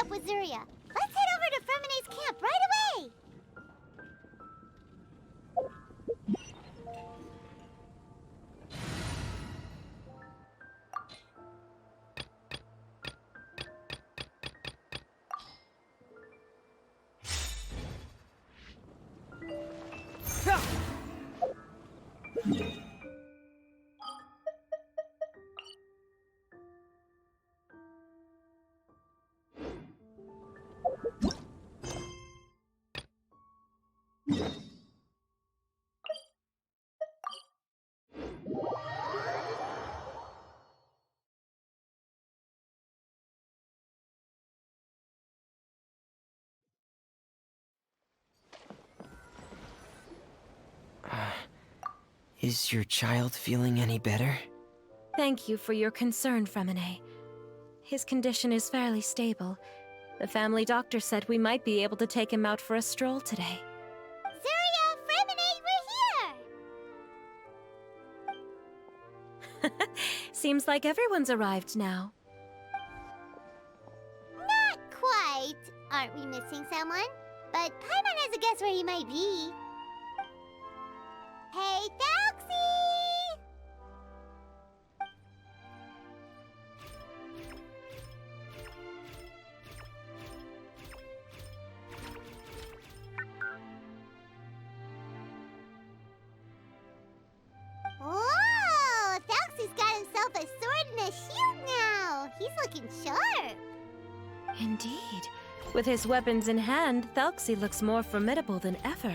up with Zuria. Let's head over to Fremene's camp right away! Is your child feeling any better? Thank you for your concern, Fremene. His condition is fairly stable. The family doctor said we might be able to take him out for a stroll today. Zuria, Fremene, we're here! Seems like everyone's arrived now. Not quite. Aren't we missing someone? But Paimon has a guess where he might be. Hey, Thalxie! Whoa! Thalxie's got himself a sword and a shield now! He's looking sharp! Indeed. With his weapons in hand, Thalxie looks more formidable than ever.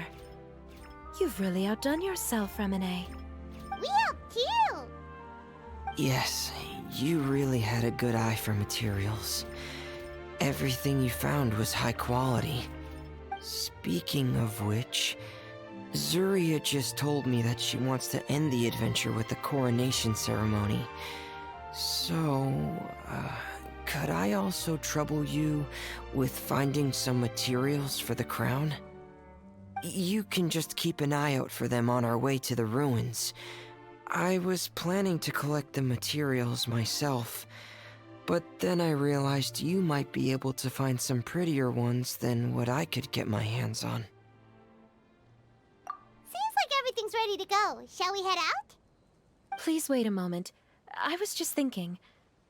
You've really outdone yourself, Fremene. We helped too! Yes, you really had a good eye for materials. Everything you found was high quality. Speaking of which, Zuria just told me that she wants to end the adventure with the coronation ceremony. So, could I also trouble you with finding some materials for the crown? You can just keep an eye out for them on our way to the ruins. I was planning to collect the materials myself, but then I realized you might be able to find some prettier ones than what I could get my hands on. Seems like everything's ready to go. Shall we head out? Please wait a moment. I was just thinking.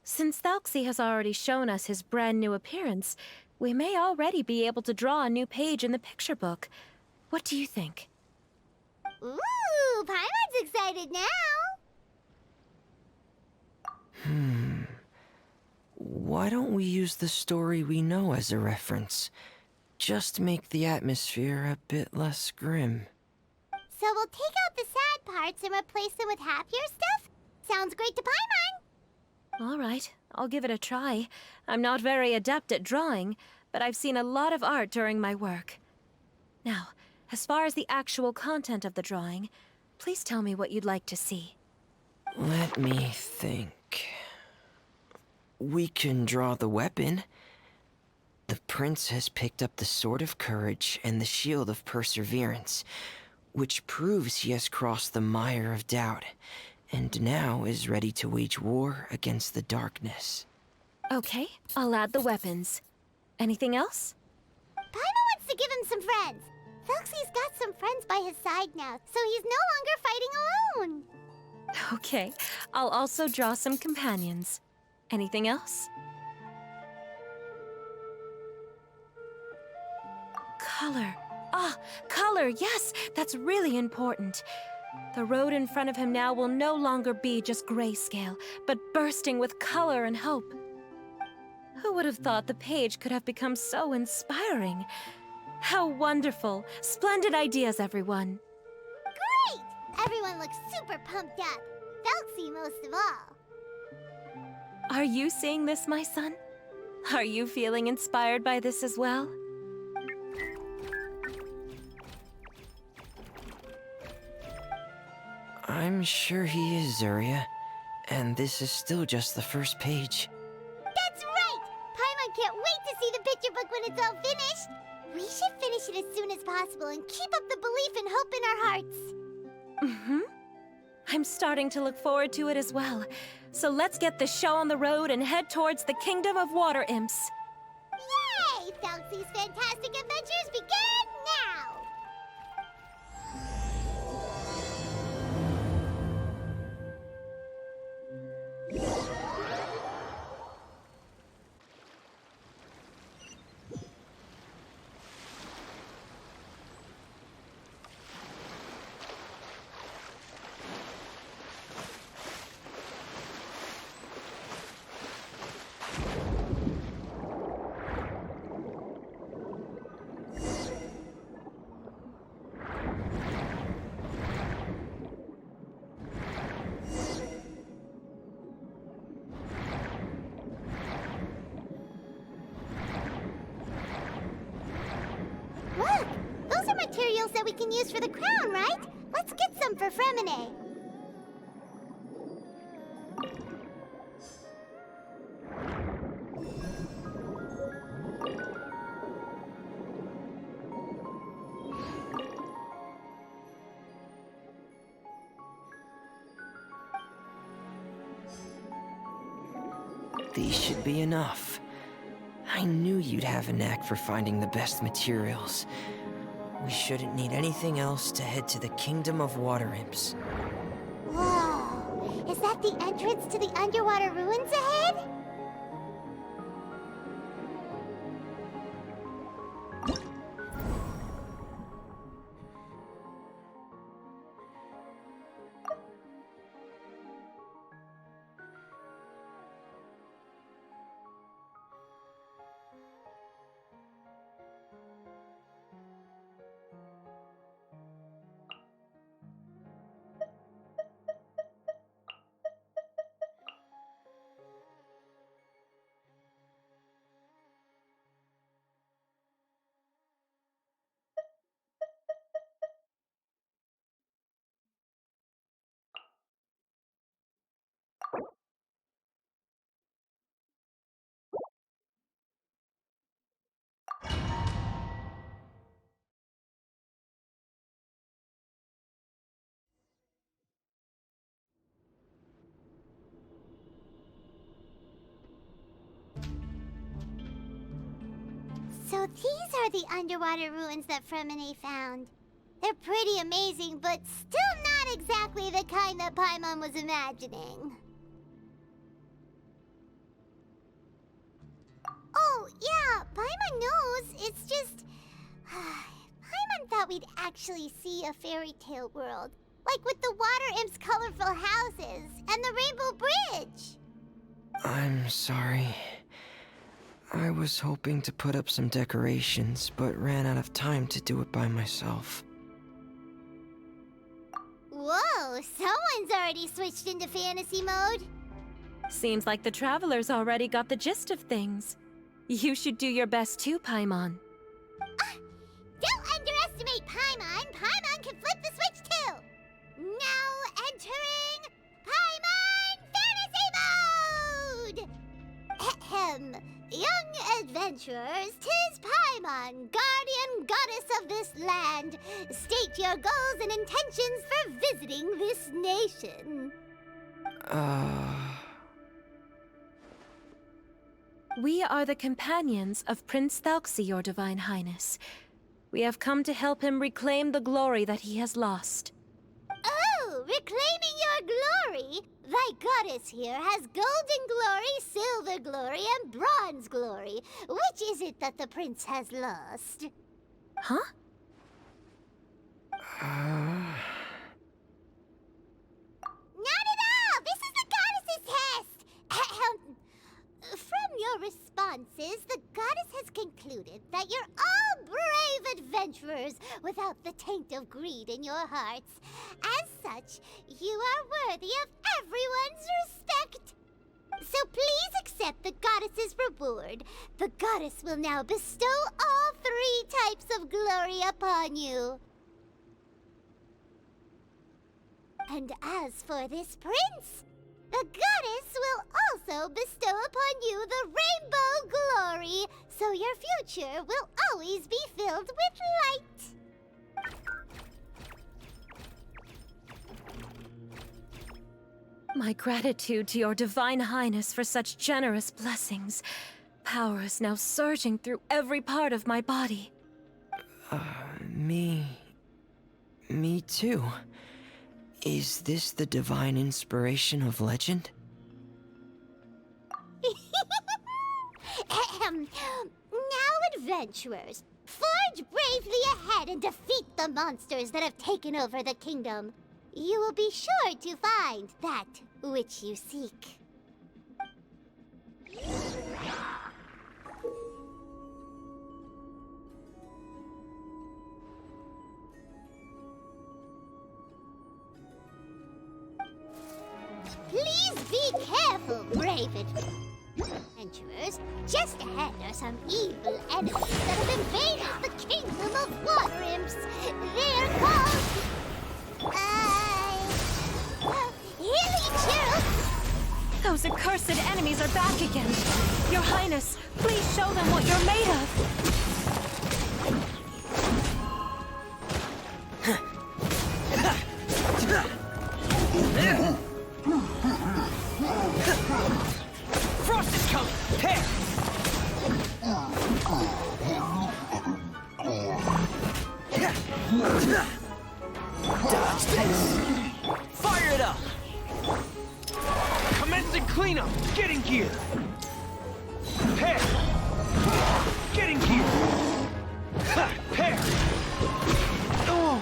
Since Thalxie has already shown us his brand new appearance, we may already be able to draw a new page in the picture book. What do you think? Ooh, Paimon's excited now! Why don't we use the story we know as a reference? Just make the atmosphere a bit less grim. So we'll take out the sad parts and replace them with happier stuff? Sounds great to Paimon! All right, I'll give it a try. I'm not very adept at drawing, but I've seen a lot of art during my work. Now, as far as the actual content of the drawing, please tell me what you'd like to see. Let me think. We can draw the weapon. The prince has picked up the Sword of Courage and the Shield of Perseverance, which proves he has crossed the mire of doubt, and now is ready to wage war against the darkness. Okay, I'll add the weapons. Anything else? Paimon wants to give him some friends. Thalxie's got some friends by his side now, so he's no longer fighting alone. Okay, I'll also draw some companions. Anything else? Color. Ah, color, yes! That's really important. The road in front of him now will no longer be just grayscale, but bursting with color and hope. Who would have thought the page could have become so inspiring? How wonderful! Splendid ideas, everyone! Great! Everyone looks super pumped up. Thalxie most of all. Are you seeing this, my son? Are you feeling inspired by this as well? I'm sure he is, Zuria. And this is still just the first page. That's right! Paimon can't wait to see the picture book when it's all finished. We should finish it as soon as possible and keep up the belief and hope in our hearts. Mm-hmm. I'm starting to look forward to it as well. So let's get the show on the road and head towards the Kingdom of Water Imps. Yay! Thalxie's fantastic adventures begin now! Look! Those are materials that we can use for the crown, right? Let's get some for Fremine. These should be enough. I knew you'd have a knack for finding the best materials. We shouldn't need anything else to head to the Kingdom of Water Imps. Whoa! Is that the entrance to the underwater ruins ahead? So these are the underwater ruins that Fremine found. They're pretty amazing, but still not exactly the kind that Paimon was imagining. Oh, yeah, Paimon knows. It's just... Paimon thought we'd actually see a fairy tale world. Like with the Water Imp's colorful houses and the Rainbow Bridge. I'm sorry. I was hoping to put up some decorations, but ran out of time to do it by myself. Whoa, someone's already switched into fantasy mode. Seems like the travelers already got the gist of things. You should do your best too, Paimon. Don't underestimate Paimon. Paimon can flip the switch too. Now entering Paimon Fantasy Mode! Ahem. Young adventurers, 'tis Paimon, guardian goddess of this land. State your goals and intentions for visiting this nation. We are the companions of Prince Thalxie, your Divine Highness. We have come to help him reclaim the glory that he has lost. Oh, reclaiming your glory? Thy goddess here has golden glory, silver glory, and bronze glory. Which is it that the prince has lost? Huh? Not at all! This is the goddess's test! Ahem. From your responses, the goddess has concluded that you're all brave adventurers without the taint of greed in your hearts. As such, you are worthy of everyone's respect. So please accept the goddess's reward. The goddess will now bestow all 3 types of glory upon you. And as for this prince, the goddess will also bestow upon you the rainbow glory, so your future will always be filled with light. My gratitude to your Divine Highness for such generous blessings. power is now surging through every part of my body. Me too. Is this the divine inspiration of legend? Now, adventurers, forge bravely ahead and defeat the monsters that have taken over the kingdom. You will be sure to find that which you seek. Please be careful, brave adventurers. Just ahead are some evil enemies that have invaded the kingdom of water imps. They're called... Hilly. Those accursed enemies are back again. Your Highness, please show them what you're made of. Frost is coming! Prepare! Dodge this! Fire it up! Commencing cleanup! Get in gear! Prepare! Get in gear! Prepare! Oh!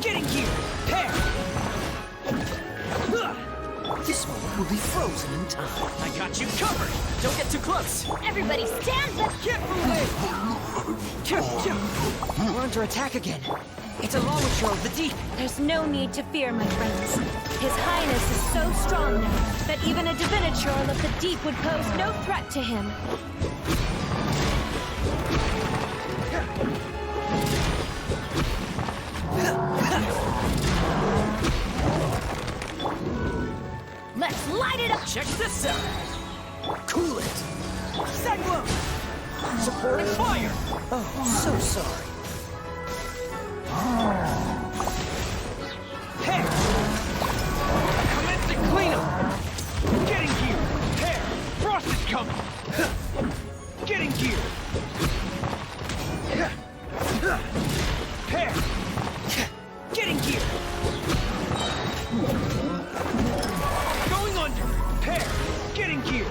Get in gear! Prepare! This moment will be frozen in time. I got you covered! Don't get too close! Everybody stand back! Get away! We're under attack again. It's a Lawmature of the deep. There's no need to fear, my friends. His Highness is so strong now that even a Diviniture of the deep would pose no threat to him. Let's light it up! Check this out! Cool it! Zaglow! Supporting fire! Oh, so sorry. Hey! Commencing cleanup! Get in gear! Prepare! Frost is coming! Get in gear! Prepare! Get in gear! Going under! Prepare! Get in gear!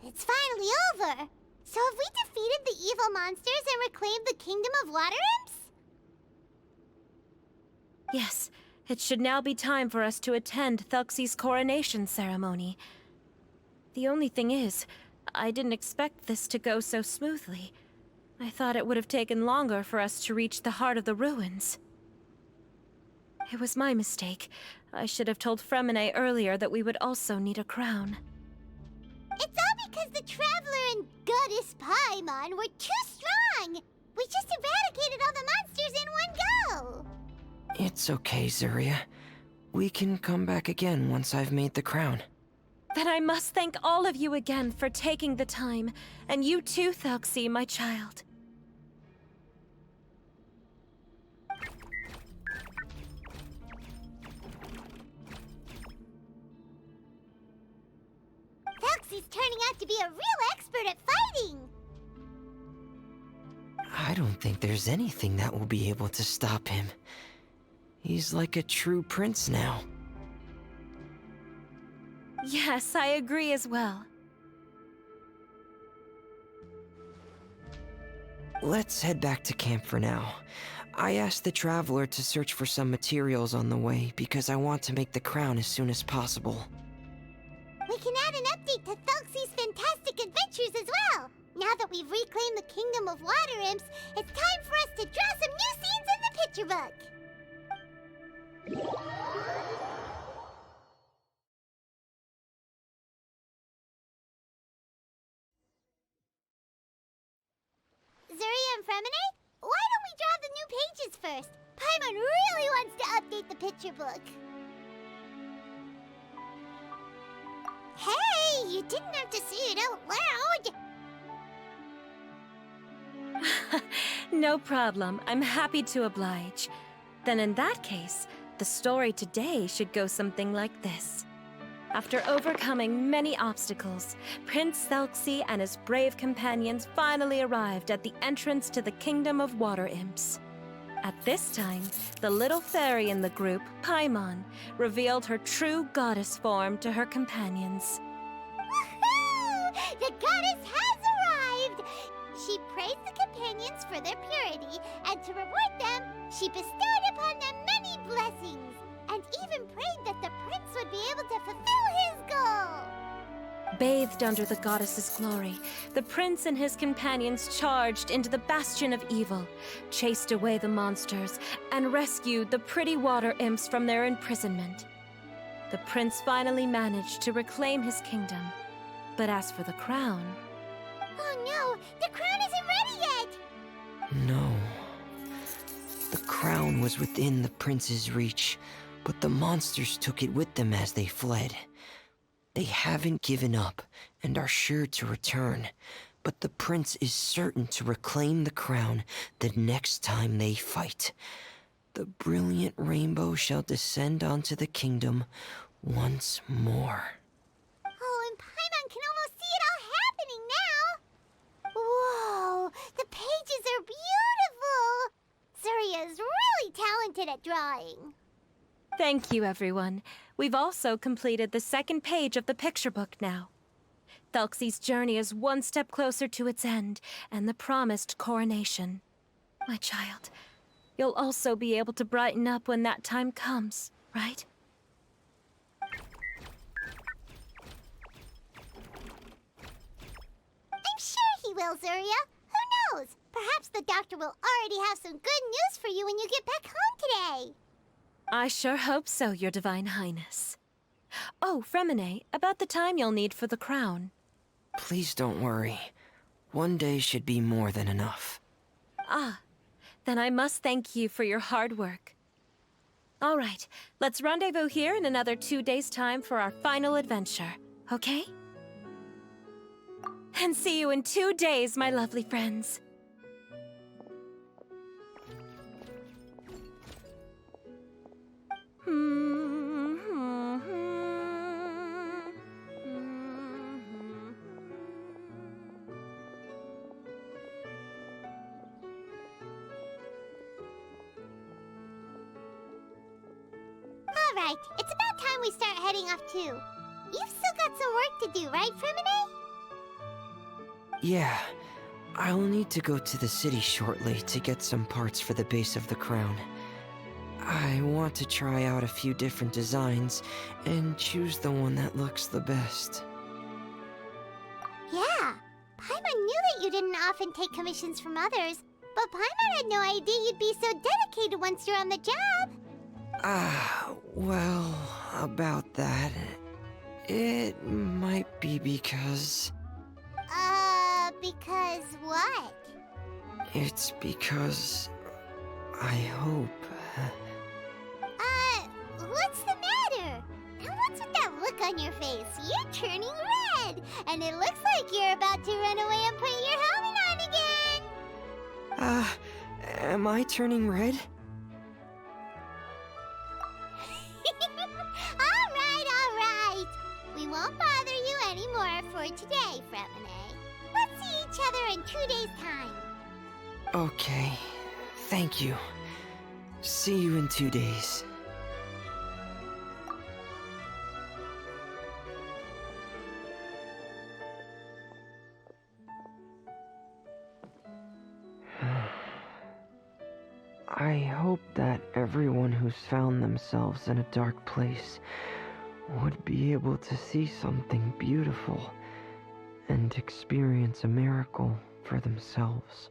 It's finally over! So have we defeated the evil monsters and reclaimed the kingdom of water imps? Yes, it should now be time for us to attend Thuxie's coronation ceremony. The only thing is, I didn't expect this to go so smoothly. I thought it would have taken longer for us to reach the heart of the ruins. It was my mistake. I should have told Fremine earlier that we would also need a crown. It's all because the Traveler and Goddess Paimon were too strong! We just eradicated all the monsters in one go! It's okay, Zuria. We can come back again once I've made the crown. Then I must thank all of you again for taking the time, and you too, Thuxie, my child. Thuxie's turning out to be a real expert at fighting! I don't think there's anything that will be able to stop him. He's like a true prince now. Yes, I agree as well. Let's head back to camp for now. I asked the Traveler to search for some materials on the way because I want to make the crown as soon as possible. We can add an update to Thuxie's fantastic adventures as well! Now that we've reclaimed the kingdom of water imps, it's time for us to draw some new scenes in the picture book! Zuria and Fremine, why don't we draw the new pages first? Paimon really wants to update the picture book. Hey, you didn't have to say it out loud. No problem. I'm happy to oblige. Then in that case, the story today should go something like this. After overcoming many obstacles, Prince Thelxie and his brave companions finally arrived at the entrance to the Kingdom of Water Imps. At this time, the little fairy in the group, Paimon, revealed her true goddess form to her companions. Woohoo! The goddess has arrived! She praised the companions for their purity, and to reward them, she bestowed upon them many blessings, and even prayed that the prince would be able to fulfill his goal. Bathed under the goddess's glory, the prince and his companions charged into the bastion of evil, chased away the monsters, and rescued the pretty water imps from their imprisonment. The prince finally managed to reclaim his kingdom. But as for the crown... Oh no! The crown isn't ready yet! No. The crown was within the prince's reach, but the monsters took it with them as they fled. They haven't given up and are sure to return, but the prince is certain to reclaim the crown the next time they fight. The brilliant rainbow shall descend onto the kingdom once more. Oh, and Paimon can almost see it all happening now! Whoa! The pages are beautiful! Surya is really talented at drawing. Thank you, everyone. We've also completed the second page of the picture book now. Thelxie's journey is one step closer to its end, and the promised coronation. My child, you'll also be able to brighten up when that time comes, right? I'm sure he will, Surya. Who knows? Perhaps the doctor will already have some good news for you when you get back home today. I sure hope so, Your Divine Highness. Oh, Fremine, about the time you'll need for the crown. Please don't worry. One day should be more than enough. Ah, then I must thank you for your hard work. All right, let's rendezvous here in another 2 days' time for our final adventure, okay? And see you in 2 days, my lovely friends. Alright, it's about time we start heading off too. You've still got some work to do, right, Fremine? Yeah, I'll need to go to the city shortly to get some parts for the base of the crown. I want to try out a few different designs and choose the one that looks the best. Yeah, Paimon knew that you didn't often take commissions from others, but Paimon had no idea you'd be so dedicated once you're on the job. Well, about that, it might be because... Because what? It's because I hope... What's the matter? And what's with that look on your face? You're turning red, and it looks like you're about to run away and put your helmet on again. Am I turning red? All right. We won't bother you anymore for today, Fremine. Let's see each other in 2 days' time. Okay, thank you. See you in 2 days. I hope that everyone who's found themselves in a dark place would be able to see something beautiful and experience a miracle for themselves.